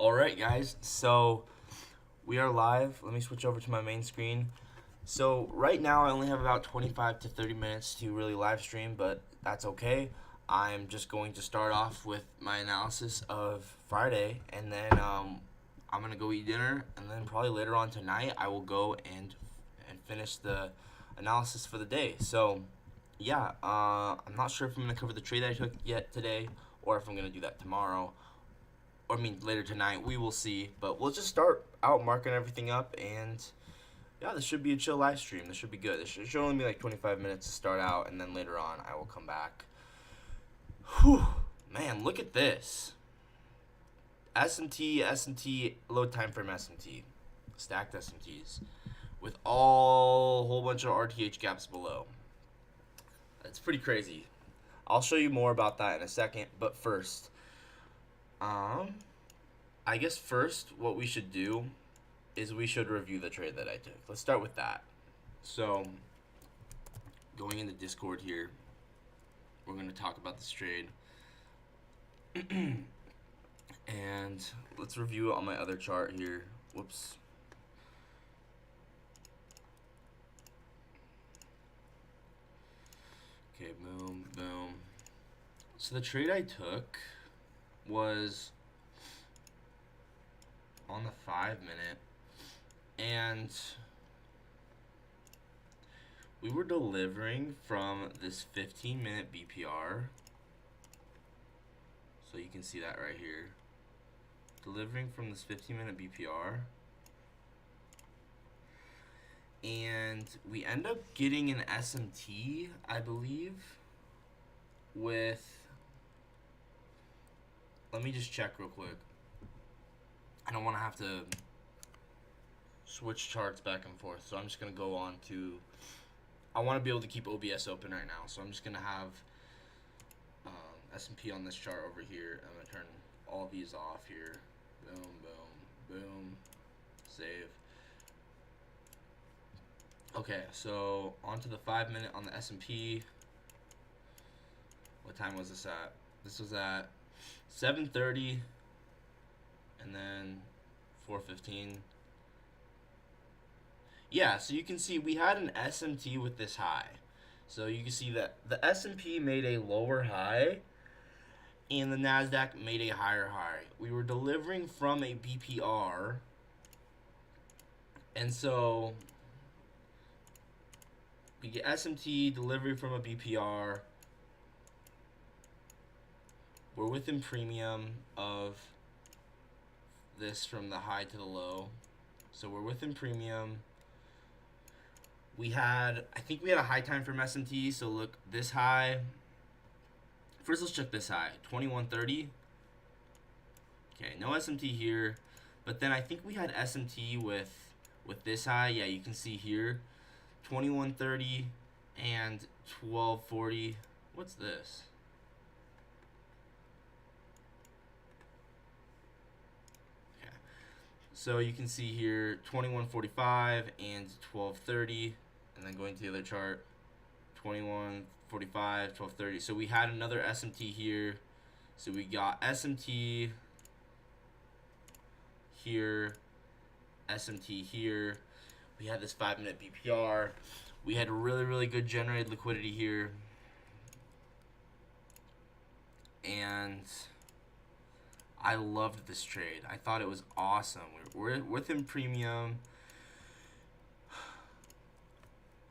Alright guys, so we are live. Let me switch over to my main screen. So right now I only have about 25 to 30 minutes to really live stream, but that's okay. I'm just going to start off with my analysis of Friday, and then I'm going to go eat dinner, and then probably later on tonight I will go and finish the analysis for the day. So yeah, I'm not sure if I'm going to cover the trade I took yet today, or if I'm going to do that tomorrow. Or I mean later tonight. We will see. But we'll just start out marking everything up, and yeah, this should be a chill live stream. This should be good. It should only be like 25 minutes to start out, and then later on I will come back. Whew, man, look at this. S&T, low time frame S&T, stacked S&Ts with all whole bunch of RTH gaps below. It's pretty crazy. I'll show you more about that in a second, but first, I guess first what we should do is we should review the trade that I took. Let's start with that. So, going into Discord here, we're going to talk about this trade. And let's review it on my other chart here. Whoops. Okay, boom, boom. So the trade I took was on the 5-minute, and we were delivering from this 15-minute BPR. So you can see that right here. Delivering from this 15-minute BPR. And we end up getting an SMT, I believe, with, let me just check real quick. I don't want to have to switch charts back and forth, so I'm just going to go on to, I want to be able to keep OBS open right now, so I'm just going to have S&P on this chart over here. I'm going to turn all these off here. Boom, boom, boom, save. Okay, so onto the 5-minute on the S&P. What time was this at? This was at 7:30 and then 4:15. Yeah, so you can see we had an SMT with this high. So you can see that the S&P made a lower high and the NASDAQ made a higher high. We were delivering from a BPR, and so we get SMT delivery from a BPR. We're within premium of this from the high to the low. So we're within premium. We had, I think we had a high time from SMT. So look, this high. First, let's check this high, 2130. Okay, no SMT here. But then I think we had SMT with this high. Yeah, you can see here, 2130 and 1240. What's this? Okay, so you can see here 2145 and 1230, and then going to the other chart, 2145, 1230. So we had another SMT here. So we got SMT here, SMT here. We had this 5-minute BPR. We had really, really good generated liquidity here. And I loved this trade. I thought it was awesome. We're within premium.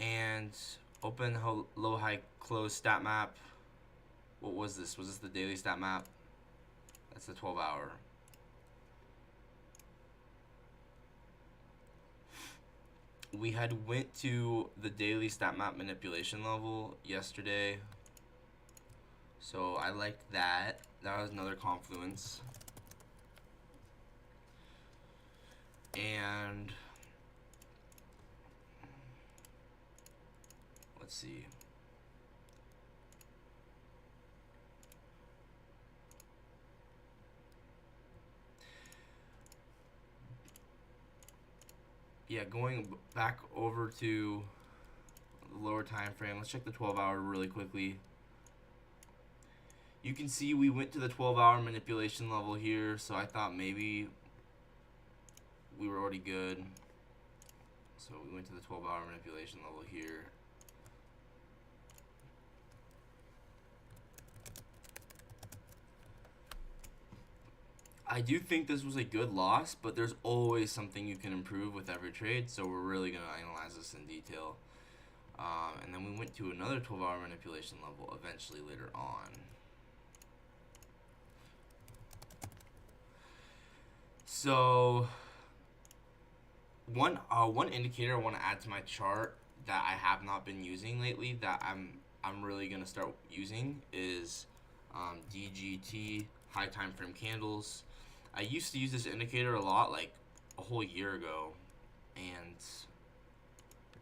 And open, low, high, close stat map. What was this? Was this the daily stat map? That's the 12-hour. We had went to the daily stat map manipulation level yesterday, so I liked that. That was another confluence. And let's see. Yeah, going back over to the lower time frame, let's check the 12-hour really quickly. You can see we went to the 12-hour manipulation level here, so I thought maybe we were already good. So we went to the 12-hour manipulation level here. I do think this was a good loss, but there's always something you can improve with every trade, so we're really going to analyze this in detail. And then we went to another 12-hour manipulation level eventually later on. So one indicator I want to add to my chart that I have not been using lately that I'm really going to start using is DGT, high time frame candles. I used to use this indicator a lot, like a whole year ago,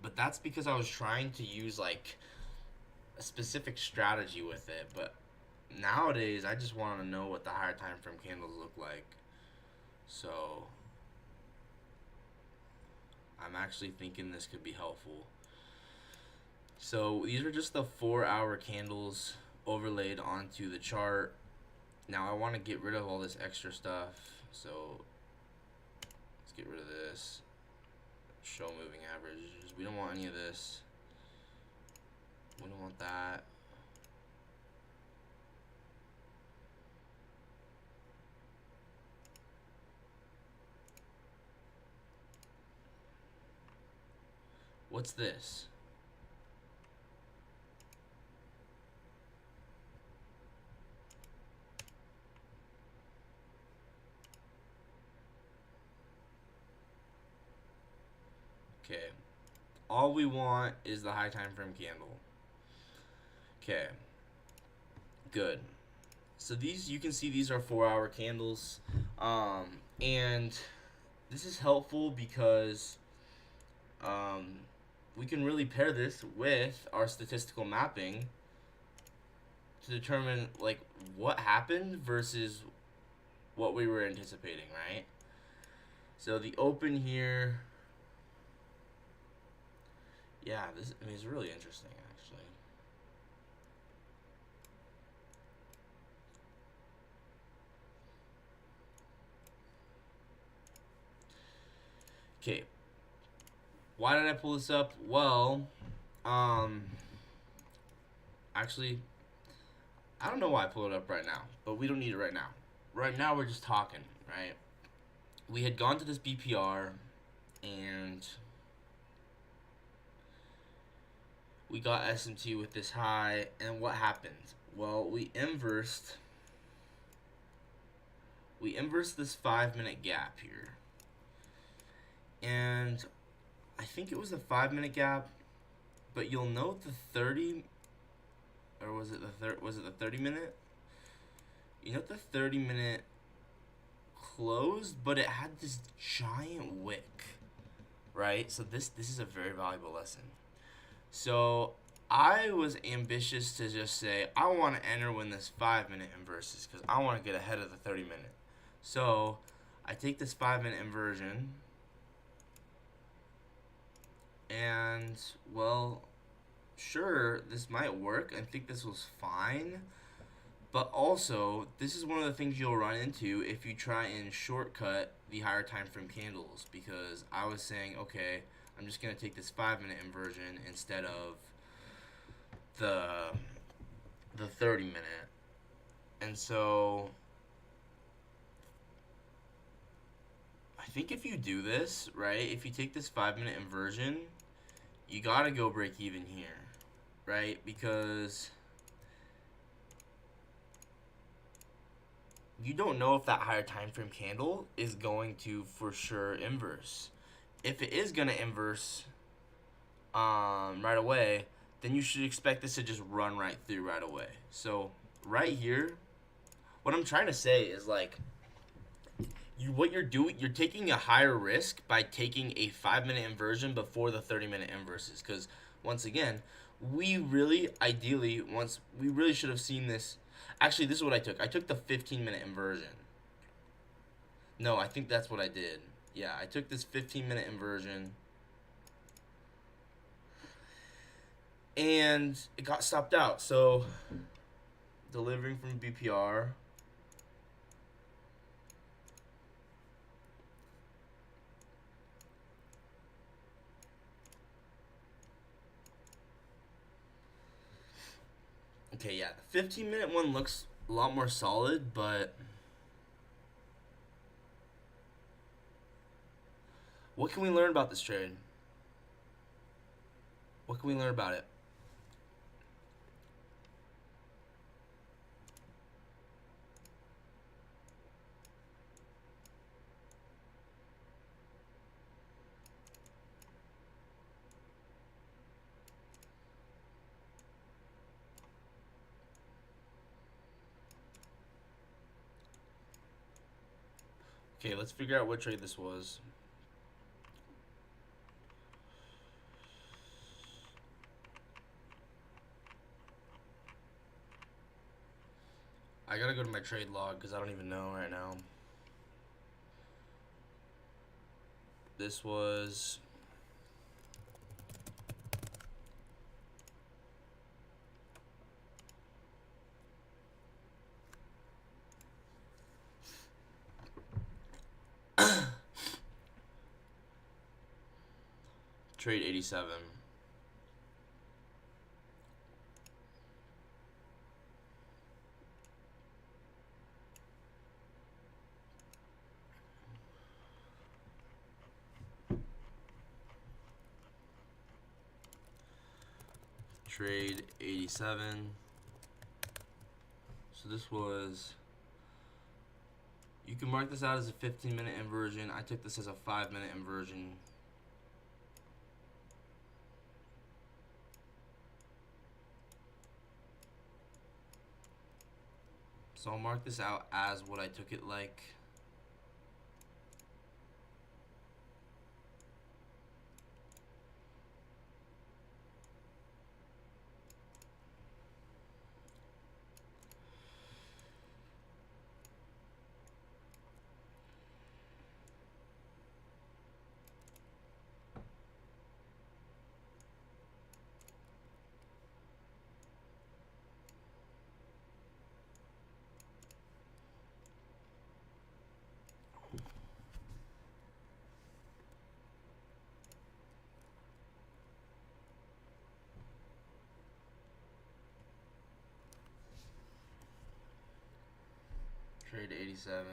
but that's because I was trying to use like a specific strategy with it. But nowadays, I just want to know what the higher time frame candles look like. So I'm actually thinking this could be helpful. So these are just the 4-hour candles overlaid onto the chart. Now I want to get rid of all this extra stuff, so let's get rid of this. Show moving averages. We don't want any of this. We don't want that. What's this? Okay. All we want is the high time frame candle. Okay. Good. So these, you can see these are 4-hour candles. And this is helpful because we can really pair this with our statistical mapping to determine like what happened versus what we were anticipating, right? So the open here, yeah, this, I mean, it's really interesting actually. Okay, why did I pull this up? Well, actually, I don't know why I pulled it up right now, but we don't need it right now. Right now, we're just talking, right? We had gone to this BPR, and we got SMT with this high, and what happened? Well, we inversed this 5-minute gap here. And I think it was a 5-minute gap, but you'll note the 30, or was it the 30-minute? You note the 30-minute closed, but it had this giant wick, right? So this is a very valuable lesson. So I was ambitious to just say I want to enter when this 5-minute inverses because I want to get ahead of the 30-minute. So I take this 5-minute inversion, and well, sure, this might work. I think this was fine. But also, this is one of the things you'll run into if you try and shortcut the higher time frame candles, because I was saying, okay, I'm just going to take this 5-minute inversion instead of the 30-minute. And so I think if you do this, right, if you take this 5-minute inversion, you got to go break even here, right? Because you don't know if that higher time frame candle is going to for sure inverse. If it is going to inverse right away, then you should expect this to just run right through right away. So right here, what I'm trying to say is like, what you're doing, you're taking a higher risk by taking a 5-minute inversion before the 30-minute inverses. Because once again, we really should have seen this. Actually, this is what I took. I took the 15-minute inversion. No, I think that's what I did. Yeah, I took this 15-minute inversion, and it got stopped out. So delivering from BPR. Okay, yeah, the 15-minute one looks a lot more solid, but what can we learn about this trade? What can we learn about it? Okay, let's figure out what trade this was. I gotta go to my trade log because I don't even know right now. This was trade 87. Trade 87. So this was, you can mark this out as a 15-minute inversion. I took this as a 5-minute inversion. So I'll mark this out as what I took it like. Trade 87.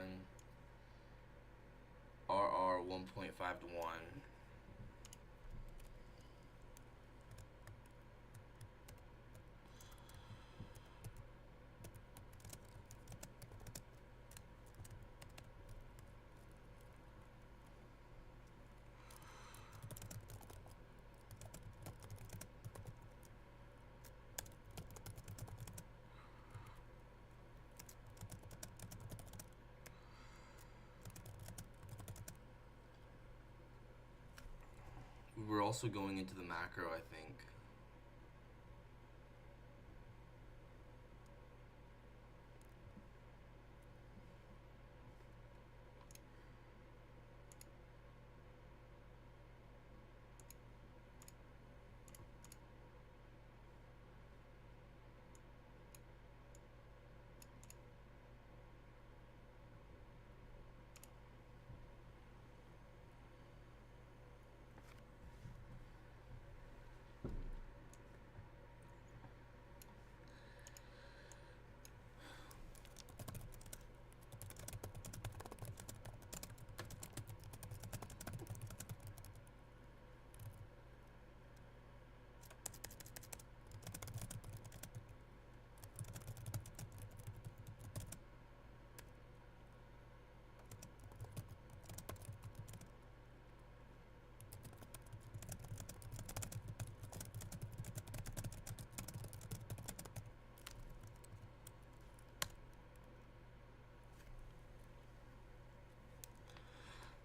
RR 1.5 to 1. We were also going into the macro, I think.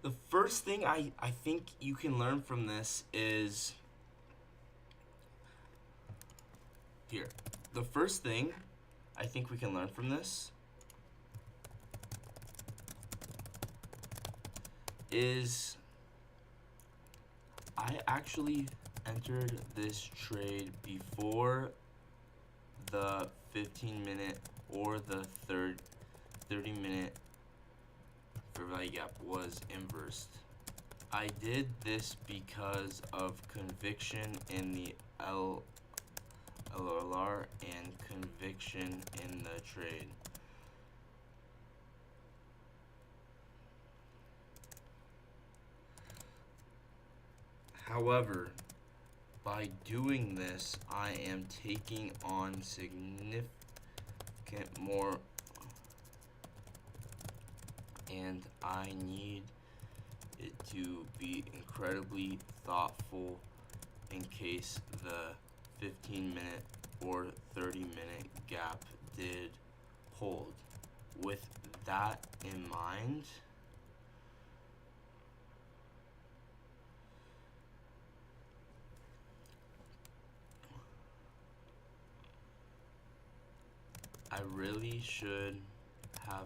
The first thing I think you can learn from this is here. The first thing I think we can learn from this is I actually entered this trade before the 15-minute or the 30-minute fair value gap was inversed. I did this because of conviction in the LRR and conviction in the trade. However, by doing this, I am taking on significant more, and I need it to be incredibly thoughtful in case the 15-minute or 30-minute gap did hold. With that in mind, I really should have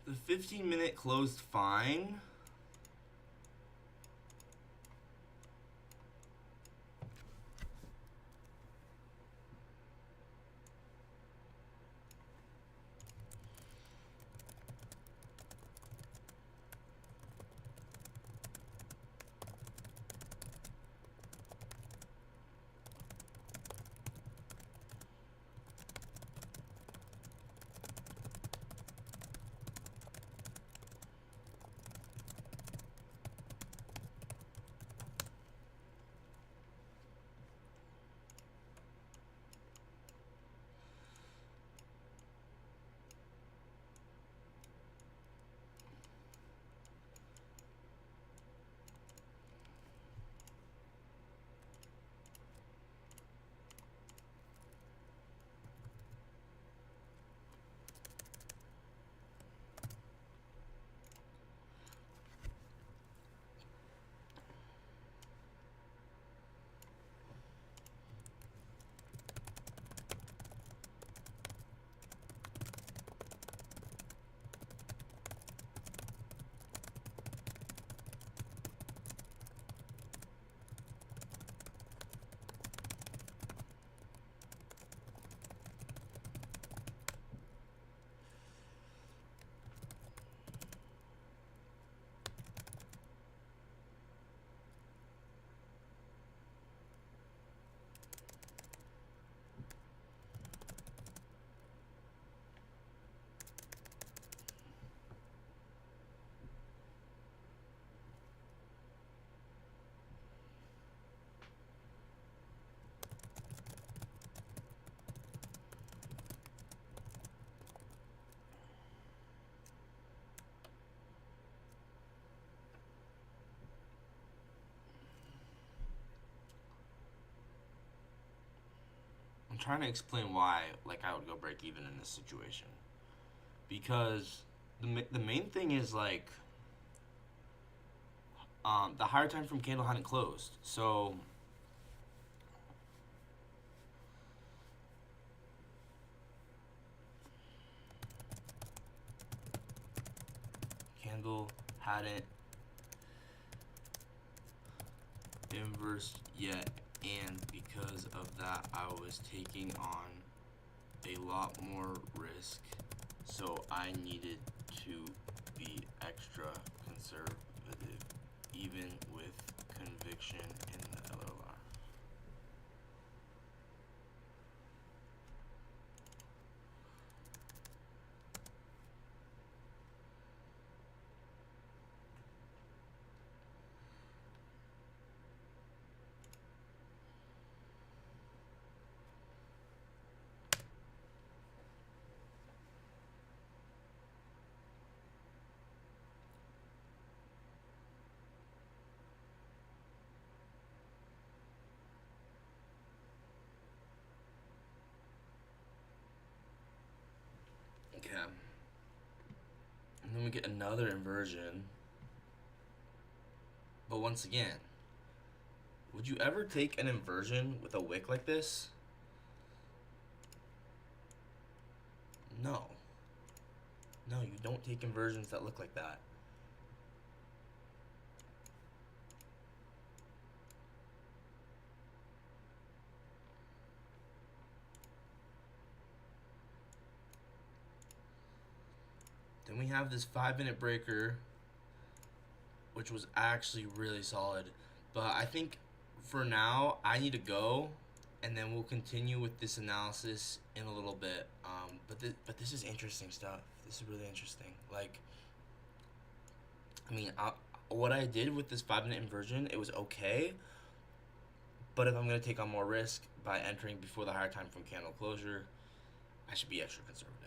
the 15-minute closed fine. trying to explain why like I would go break even in this situation, because the main thing is like the higher time from candle hadn't closed, so candle hadn't inversed yet, and because of that I was taking on a lot more risk, so I needed to be extra conservative even with conviction in the LLR. Okay. And then we get another inversion. But once again, would you ever take an inversion with a wick like this? No. No, you don't take inversions that look like that. Then we have this 5-minute breaker, which was actually really solid. But I think for now, I need to go, and then we'll continue with this analysis in a little bit. But this is interesting stuff. This is really interesting. Like, I mean, what I did with this 5-minute inversion, it was okay. But if I'm going to take on more risk by entering before the higher time from candle closure, I should be extra conservative.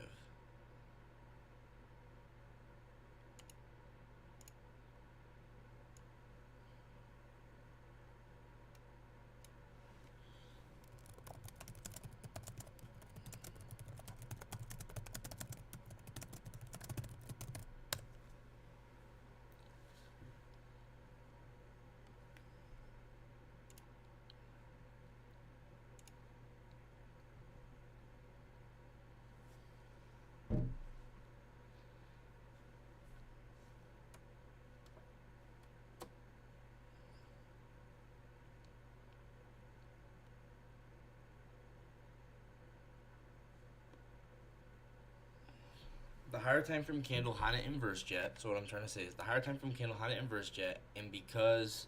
The higher time frame candle hadn't inversed yet. So what I'm trying to say is the higher time frame candle hadn't inversed yet, and because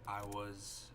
I was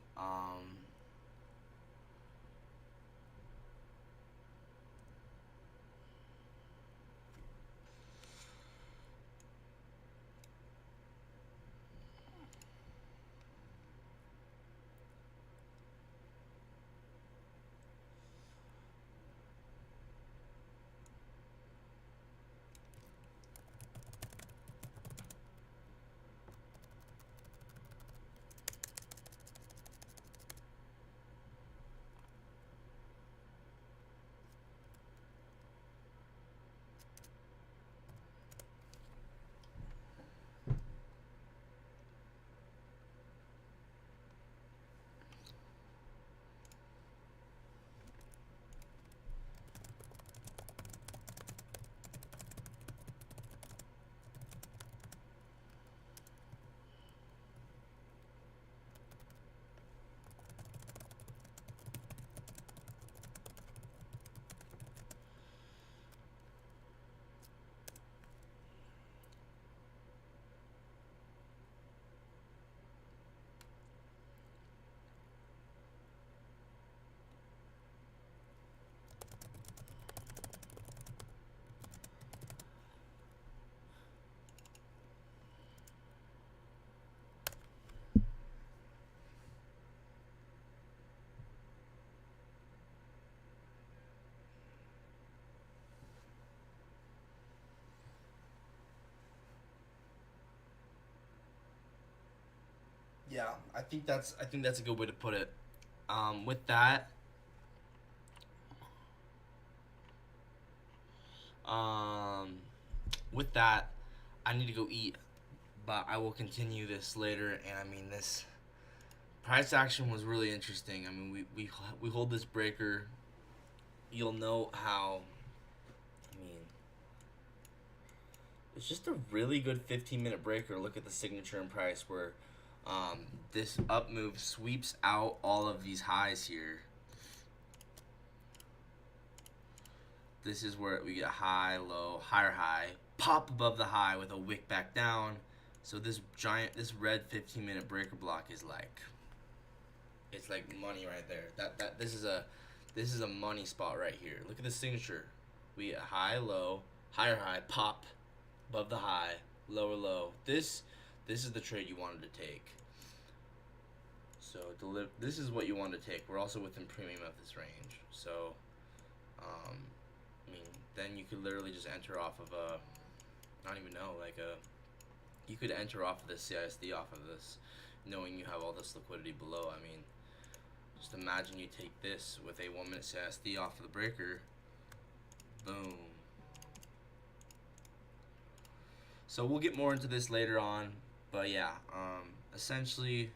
yeah, I think that's a good way to put it. With that, um, with that, I need to go eat, but I will continue this later. And I mean, this price action was really interesting. I mean, we hold this breaker. You'll know how. I mean, it's just a really good 15-minute breaker. Look at the signature and price where this up move sweeps out all of these highs here. This is where we get high, low, higher high, pop above the high with a wick back down. So this red 15-minute breaker block is like, it's like money right there. This is a money spot right here. Look at the signature. We get high, low, higher high, pop above the high, lower low. This is the trade you wanted to take. So this is what you want to take. We're also within premium of this range. So I mean, then you could literally just enter off of I don't even know, like you could enter off of this CISD off of this, knowing you have all this liquidity below. I mean, just imagine you take this with a 1 minute CISD off of the breaker. Boom. So we'll get more into this later on, but yeah, essentially,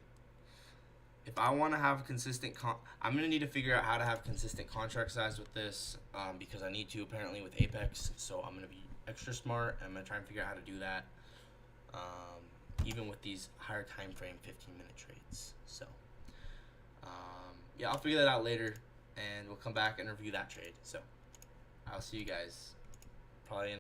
if I want to have consistent, I'm gonna need to figure out how to have consistent contract size with this, because I need to apparently with Apex. So I'm gonna be extra smart. I'm gonna try and figure out how to do that, even with these higher time frame 15-minute trades. So yeah, I'll figure that out later, and we'll come back and review that trade. So I'll see you guys probably in